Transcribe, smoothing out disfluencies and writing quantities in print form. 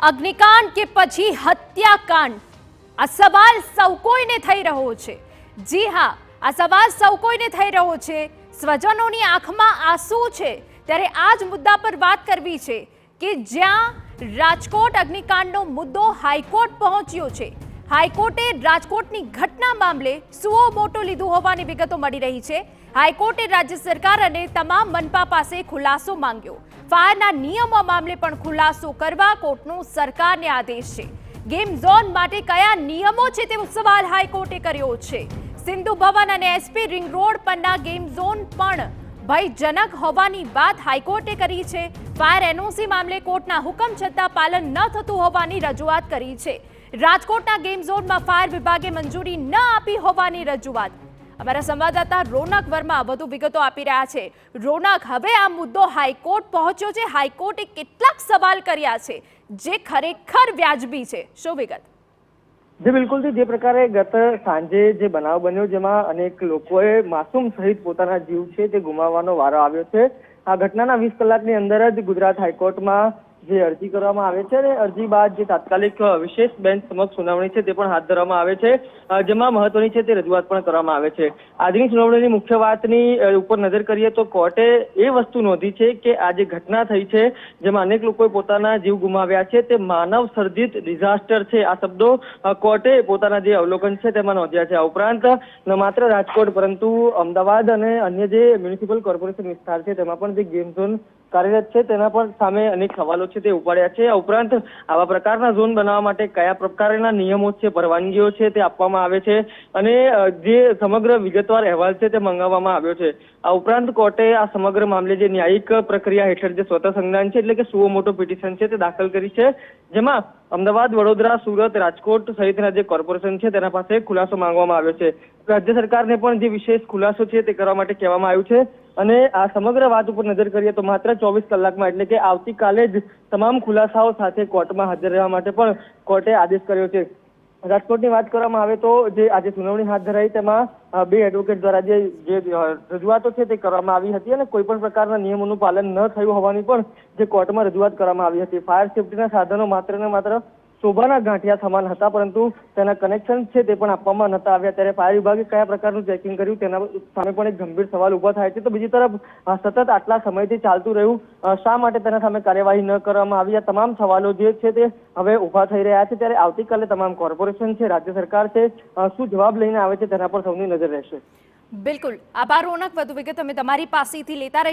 અગ્નિકાંડ કે પછી હત્યાકાંડ, આ સવાલ સૌ કોઈને થઈ રહ્યો છે। જી હા, આ સવાલ સૌ કોઈને થઈ રહ્યો છે। સ્વજનોની આંખમાં આંસુ છે, ત્યારે આ જ મુદ્દા પર વાત કરવી છે કે જ્યાં રાજકોટ અગ્નિકાંડનો મુદ્દો હાઈકોર્ટ પહોંચ્યો છે। હાઈકોર્ટે રાજકોટની ઘટના મામલે સુઓ મોટો લીધું હોવાની વિગતો મળી રહી છે। હાઈકોર્ટે રાજ્ય સરકાર અને તમામ મનપા પાસે ખુલાસો માંગ્યો। ફાયરના નિયમો મામલે પણ ખુલાસો કરવા કોર્ટનો સરકારને આદેશ છે। ગેમ ઝોન માટે કયા નિયમો છે તેવો સવાલ હાઈકોર્ટે કર્યો છે। સિંધુ ભવન અને એસપી રિંગ રોડ પરના ગેમ ઝોન પણ ભયજનક હોવાની વાત હાઈકોર્ટે કરી છે। ફાયર એનઓસી મામલે કોર્ટના હુકમ છતાં પાલન ન થતું હોવાની રજૂઆત કરી છે। રાજકોટના ગેમ ઝોનમાં ફાયર વિભાગે મંજૂરી ન આપી હોવાની રજૂઆત। અમારા સંવાદદાતા રોનક વર્મા વધુ વિગતો આપી રહ્યા છે। રોનક, હવે આ મુદ્દો હાઈકોર્ટ પહોંચ્યો છે। હાઈકોર્ટે કેટલાક સવાલ કર્યા છે જે ખરેખર વ્યાજબી છે, શું વિગત? જી બિલકુલ, જે પ્રકારે ગત સાંજે જે બનાવ બન્યો જેમાં અનેક લોકોએ માસૂમ સહિત પોતાના જીવ છે તે ગુમાવવાનો વારો આવ્યો છે। આ ઘટનાના 20 કલાકની અંદર જ ગુજરાત હાઈકોર્ટમાં જે અરજી કરવામાં આવે છે અને અરજી બાદ જે તાત્કાલિક વિશેષ બેન્ચ સમક્ષ સુનાવણી છે તે પણ હાથ ધરવામાં આવે છે, જેમાં મહત્વની છે તે રજૂઆત પણ કરવામાં આવે છે। આજની સુનાવણીની મુખ્ય વાતની ઉપર નજર કરીએ તો કોર્ટે એ વસ્તુ નોંધી છે કે આ જે ઘટના થઈ છે જેમાં અનેક લોકોએ પોતાના જીવ ગુમાવ્યા છે તે માનવ સર્જિત ડિઝાસ્ટર છે। આ શબ્દો કોર્ટે પોતાના જે અવલોકન છે તેમાં નોંધ્યા છે। આ ઉપરાંત ન માત્ર રાજકોટ પરંતુ અમદાવાદ અને અન્ય જે મ્યુનિસિપલ કોર્પોરેશન વિસ્તાર છે તેમાં પણ જે ગેમ ઝોન કાર્યરત છે તેના પણ સામે અનેક સવાલો છે તે ઉપાડ્યા છે। આ ઉપરાંત આવા પ્રકારના ઝોન બનાવવા માટે કયા પ્રકારના નિયમો છે, પરવાનગીઓ છે તે આપવામાં આવે છે અને જે સમગ્ર વિગતવાર અહેવાલ છે તે મંગાવવામાં આવ્યો છે। આ ઉપરાંત કોર્ટે આ સમગ્ર મામલે જે ન્યાયિક પ્રક્રિયા હેઠળ જે સ્વતઃ સંજ્ઞાન છે એટલે કે સુઓ મોટો પિટિશન છે તે દાખલ કરી છે, જેમાં અમદાવાદ, વડોદરા, સુરત, રાજકોટ સહિતના જે કોર્પોરેશન છે તેના પાસે ખુલાસો માંગવામાં આવ્યો છે। રાજ્ય સરકારને પણ જે વિશેષ ખુલાસો છે તે કરવા માટે કહેવામાં આવ્યું છે અને આ સમગ્ર વાત ઉપર નજર કરીએ તો માત્ર 24 કલાકમાં એટલે કે આવતીકાલે જ તમામ ખુલાસાઓ સાથે કોર્ટમાં હાજર રહેવા માટે પણ કોર્ટે આદેશ કર્યો છે। રાજકોટની વાત કરવામાં આવે તો જે આજે સુનાવણી હાથ ધરાઈ તેમાં બે એડવોકેટ દ્વારા જે રજૂઆતો છે તે કરવામાં આવી હતી અને કોઈ પણ પ્રકારના નિયમોનું પાલન ન થયું હોવાની પણ જે કોર્ટમાં રજૂઆત કરવામાં આવી હતી। ફાયર સેફટીના સાધનો માત્ર ને માત્ર શોભાના ગાંઠિયા સમાન હતા, પરંતુ તેના કનેક્શન છે તે પણ આપવામાં નતા આવ્યા। ત્યારે ફાયર વિભાગે કયા પ્રકારનું ચેકિંગ કર્યું તેના સામે પણ એક ગંભીર સવાલ ઉભો થાય છે। તો બીજી તરફ સતત આટલા સમયથી ચાલતું રહ્યું, શા માટે તેના સામે કાર્યવાહી ન કરવામાં આવી? આ તમામ સવાલો જે છે તે હવે ઉભા થઈ રહ્યા છે। ત્યારે આવતીકાલે તમામ કોર્પોરેશન છે, રાજ્ય સરકાર છે, શું જવાબ લઈને આવે છે તેના પર સૌની નજર રહેશે। બિલકુલ, આભાર રોનક, વધુ વિગત અમે તમારી પાસેથી લેતા રહીશું।